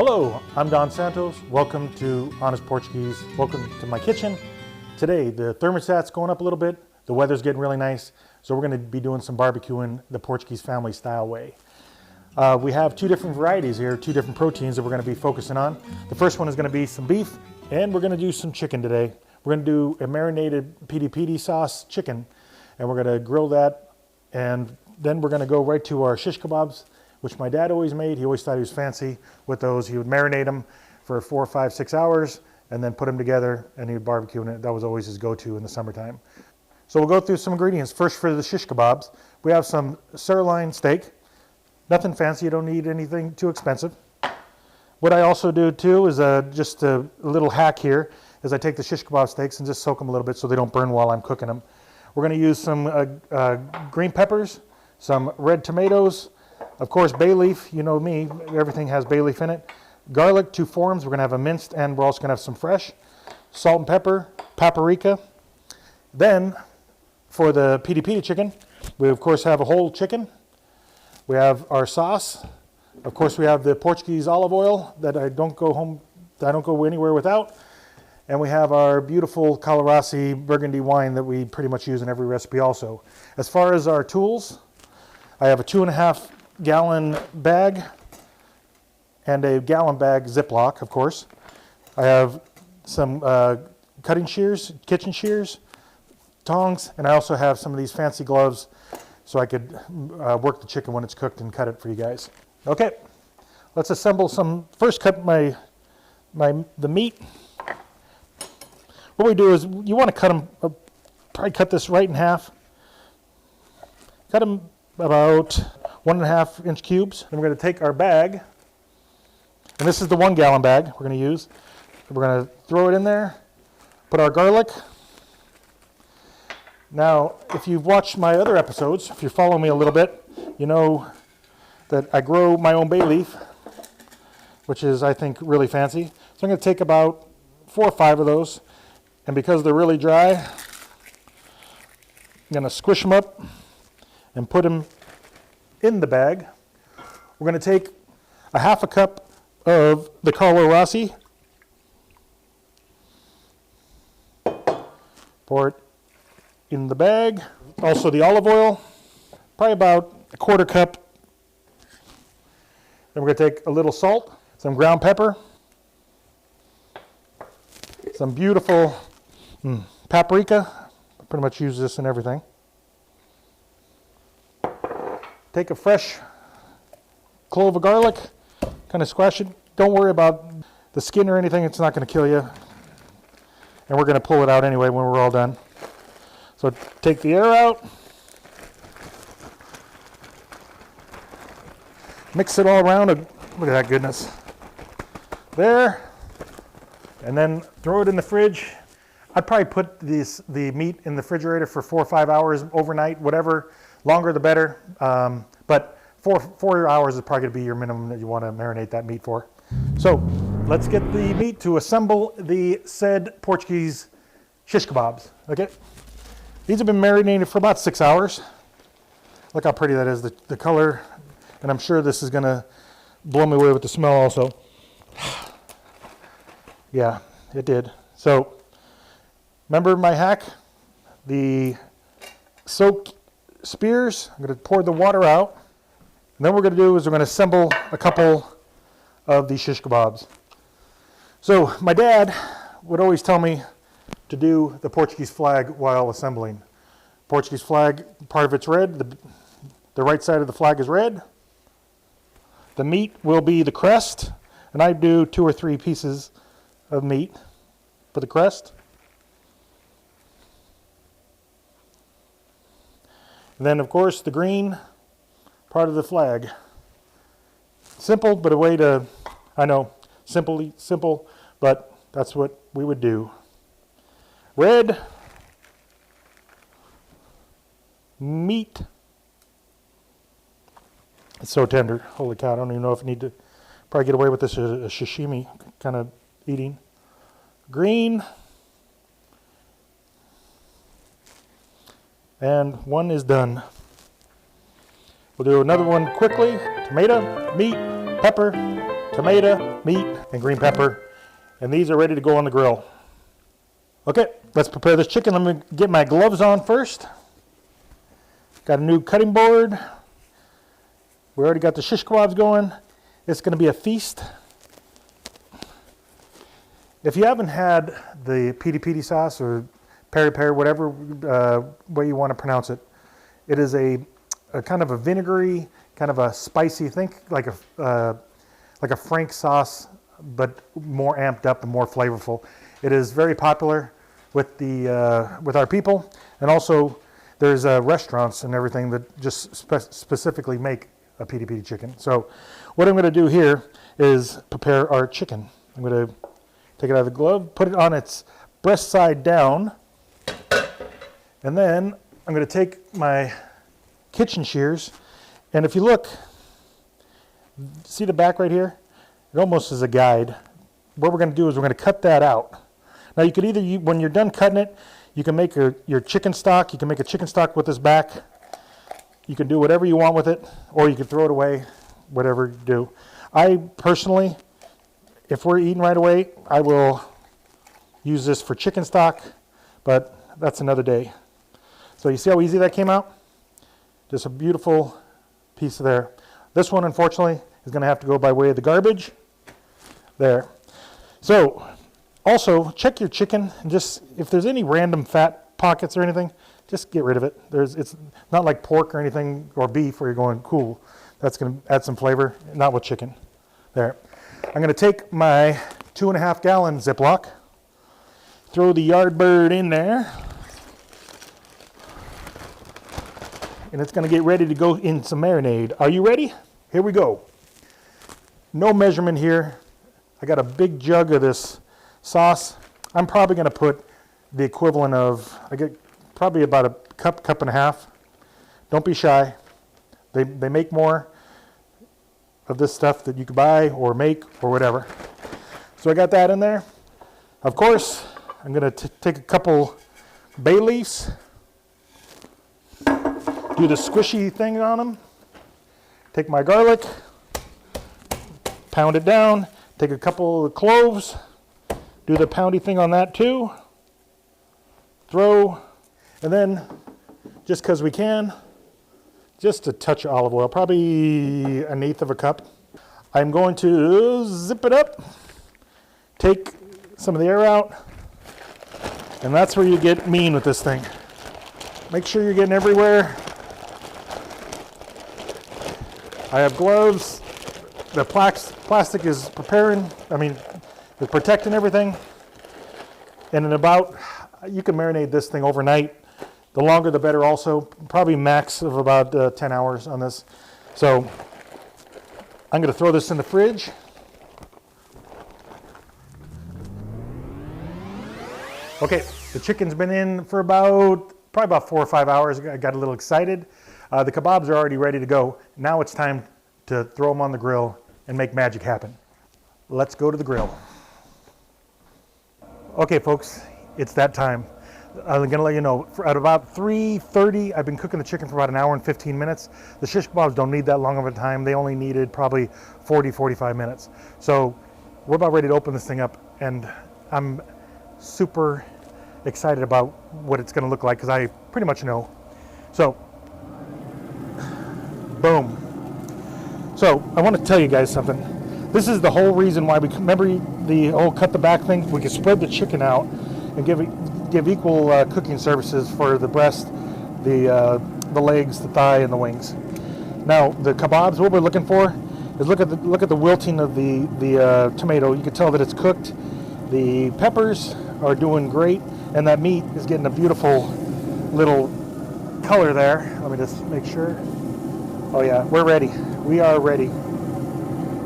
Hello, I'm Don Santos. Welcome to Honest Portuguese. Welcome to my kitchen. Today, the thermostat's going up a little bit. The weather's getting really nice. So we're going to be doing some barbecuing the Portuguese family style way. We have two different varieties here, two different proteins that we're going to be focusing on. The first one is going to be some beef, and we're going to do some chicken today. We're going to do a marinated Piri Piri sauce chicken, and we're going to grill that, and then we're going to go right to our shish kebabs, which my dad always made. He always thought he was fancy with those. He would marinate them for 4, 5, 6 hours and then put them together and he would barbecue it. That was always his go-to in the summertime. So we'll go through some ingredients. First, for the shish kebabs, we have some sirloin steak. Nothing fancy, you don't need anything too expensive. What I also do too is just a little hack here is I take the shish kebab steaks and just soak them a little bit so they don't burn while I'm cooking them. We're gonna use some green peppers, some red tomatoes, of course, bay leaf, you know me, everything has bay leaf in it. Garlic, 2 forms, we're gonna have a minced and we're also gonna have some fresh. Salt and pepper, paprika. Then, for the Piri Piri chicken, we of course have a whole chicken. We have our sauce. Of course, we have the Portuguese olive oil that I don't go anywhere without. And we have our beautiful Colorasi Burgundy wine that we pretty much use in every recipe also. As far as our tools, I have a 2.5 gallon bag and a gallon bag Ziploc, of course. I have some cutting shears, kitchen shears, tongs, and I also have some of these fancy gloves so I could work the chicken when it's cooked and cut it for you guys. Okay, let's assemble some. First, cut the meat. What we do is you want to cut them, probably cut this right in half. Cut them about 1.5 inch cubes. Then we're going to take our bag, and this is the 1 gallon bag we're going to use. We're going to throw it in there, put our garlic. Now, if you've watched my other episodes, if you're following me a little bit, you know that I grow my own bay leaf, which is, I think, really fancy. So I'm going to take about 4 or 5 of those, and because they're really dry, I'm going to squish them up and put them in the bag. We're going to take a 1/2 cup of the Colorasi, pour it in the bag. Also the olive oil, probably about 1/4 cup. Then we're going to take a little salt, some ground pepper, some beautiful paprika. I pretty much use this in everything. Take a fresh clove of garlic, kind of squash it. Don't worry about the skin or anything, it's not going to kill you. And we're going to pull it out anyway when we're all done. So take the air out. Mix it all around. Look at that goodness. There. And then throw it in the fridge. I'd probably put the meat in the refrigerator for 4 or 5 hours overnight, whatever. Longer the better. But 4 hours is probably going to be your minimum that you want to marinate that meat for. So let's get the meat to assemble the said Portuguese shish kebabs. Okay. These have been marinated for about 6 hours. Look how pretty that is, the color. And I'm sure this is going to blow me away with the smell also. Yeah, it did. So remember my hack? The soaked spears. I'm going to pour the water out. And then what we're going to do is we're going to assemble a couple of these shish kebabs. So my dad would always tell me to do the Portuguese flag while assembling. Portuguese flag, part of it's red. The right side of the flag is red. The meat will be the crest. And I do 2 or 3 pieces of meat for the crest. And then, of course, the green part of the flag. Simple, but a way to, I know, simple, but that's what we would do. Red, meat. It's so tender. Holy cow, I don't even know if I need to probably get away with this a sashimi kind of eating. Green. And one is done. We'll do another one quickly. Tomato, meat, pepper, tomato, meat, and green pepper. And these are ready to go on the grill. Okay, let's prepare this chicken. Let me get my gloves on first. Got a new cutting board. We already got the shish kebabs going. It's going to be a feast. If you haven't had the Piri Piri sauce or Piri Piri, whatever way you want to pronounce it, it is a kind of a vinegary, kind of a spicy, think like a Frank sauce, but more amped up and more flavorful. It is very popular with our people, and also there's restaurants and everything that just specifically make a Piri Piri chicken. So what I'm going to do here is prepare our chicken. I'm going to take it out of the glove, put it on its breast side down, and then I'm going to take my kitchen shears, and if you look, see the back right here? It almost is a guide. What we're going to do is we're going to cut that out. Now you could either, when you're done cutting it, you can make your chicken stock. You can make a chicken stock with this back. You can do whatever you want with it, or you can throw it away, whatever you do. I personally, if we're eating right away, I will use this for chicken stock, but that's another day. So you see how easy that came out? Just a beautiful piece there. This one, unfortunately, is going to have to go by way of the garbage. There. So, also, check your chicken, and just, if there's any random fat pockets or anything, just get rid of it. It's not like pork or anything, or beef, where you're going, cool, that's going to add some flavor. Not with chicken. There. I'm going to take my 2.5 gallon Ziploc, throw the Yardbird in there, and it's going to get ready to go in some marinade. Are you ready? Here we go. No measurement here. I got a big jug of this sauce. I'm probably going to put the equivalent of, I get probably about a cup and a half. Don't be shy. They make more of this stuff that you could buy or make or whatever. So I got that in there. Of course, I'm going to take a couple bay leaves, do the squishy thing on them, take my garlic, pound it down, take a couple of cloves, do the poundy thing on that too, throw, and then, just because we can, just a touch of olive oil, probably 1/8 cup. I'm going to zip it up, take some of the air out, and that's where you get mean with this thing. Make sure you're getting everywhere. I have gloves. The plastic is is protecting everything. And in about, you can marinate this thing overnight. The longer the better also, probably max of about 10 hours on this. So I'm going to throw this in the fridge. Okay, the chicken's been in for probably about 4 or 5 hours. I got a little excited. The kebabs are already ready to go. Now it's time to throw them on the grill and make magic happen. Let's go to the grill. Okay, folks, it's that time. I'm going to let you know, at about 3:30, I've been cooking the chicken for about 1 hour and 15 minutes. The shish kebabs don't need that long of a time. They only needed probably 45 minutes. So we're about ready to open this thing up, and I'm super excited about what it's going to look like, because I pretty much know. So, boom. So I want to tell you guys something. This is the whole reason why we, remember the whole cut the back thing? We can spread the chicken out and give equal cooking services for the breast, the legs, the thigh, and the wings. Now the kebabs, what we're looking for is look at the wilting of the tomato. You can tell that it's cooked. The peppers are doing great, and that meat is getting a beautiful little color there. Let me just make sure. Oh yeah, we're ready. We are ready.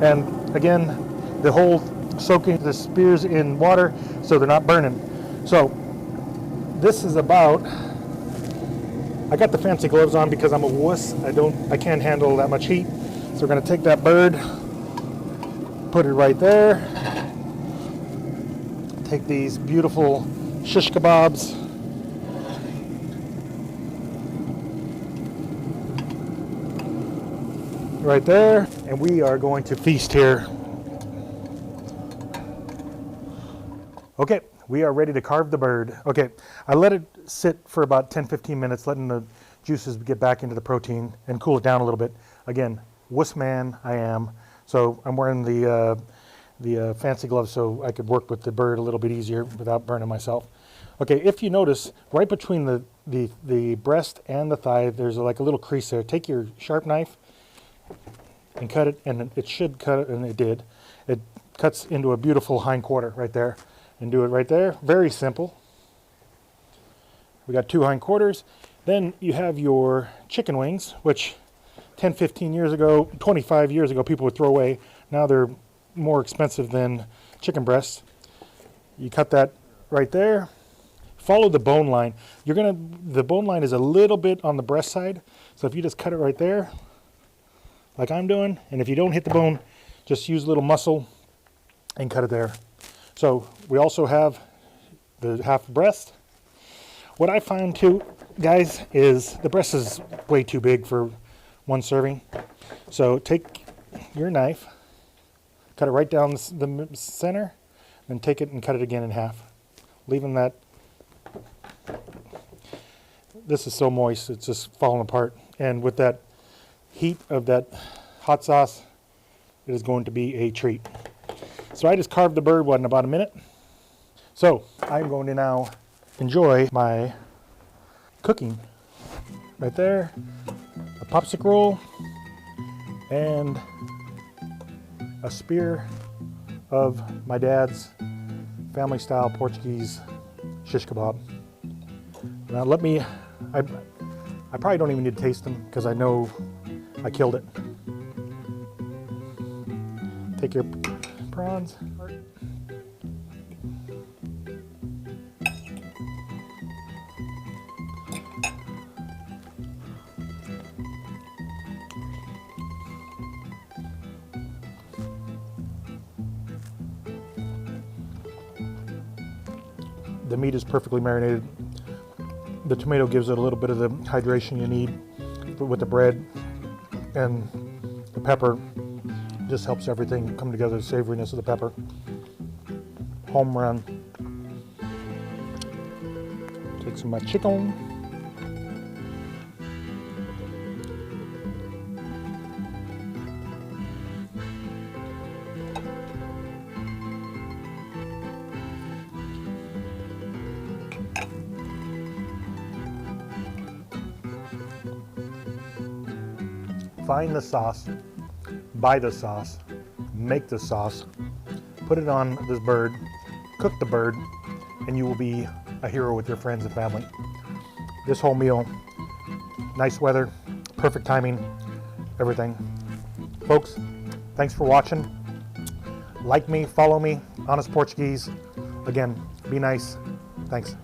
And again, the whole soaking the spears in water so they're not burning. So this is about, I got the fancy gloves on because I'm a wuss. I can't handle that much heat. So we're gonna take that bird, put it right there. Take these beautiful shish kebabs. Right there, and we are going to feast here. Okay, we are ready to carve the bird. Okay, I let it sit for about 10-15 minutes, letting the juices get back into the protein and cool it down a little bit. Again, wuss man I am, so I'm wearing the fancy gloves so I could work with the bird a little bit easier without burning myself. Okay, if you notice, right between the breast and the thigh, there's like a little crease there. Take your sharp knife and cut it, and it should cut it, and it did. It cuts into a beautiful hindquarter right there. And do it right there. Very simple. We got 2 hindquarters. Then you have your chicken wings, which 10, 15 years ago, 25 years ago, people would throw away. Now they're more expensive than chicken breasts. You cut that right there. Follow the bone line. The bone line is a little bit on the breast side. So if you just cut it right there, like I'm doing, and if you don't hit the bone, just use a little muscle and cut it there. So we also have the half breast. What I find too, guys, is the breast is way too big for one serving. So take your knife, cut it right down the center, then take it and cut it again in half. Leaving that, this is so moist, it's just falling apart. And with that heat of that hot sauce, it is going to be a treat. So I just carved the bird, in about a minute. So I'm going to now enjoy my cooking. Right there, a popsicle roll, and a spear of my dad's family style Portuguese shish kebab. Now I probably don't even need to taste them because I know I killed it. Take your prawns. The meat is perfectly marinated. The tomato gives it a little bit of the hydration you need with the bread, and the pepper just helps everything come together, the savoriness of the pepper. Home run. Take some of my chicken. Find the sauce, buy the sauce, make the sauce, put it on this bird, cook the bird, and you will be a hero with your friends and family. This whole meal, nice weather, perfect timing, everything. Folks, thanks for watching. Like me, follow me, Honest Portuguese. Again, be nice. Thanks.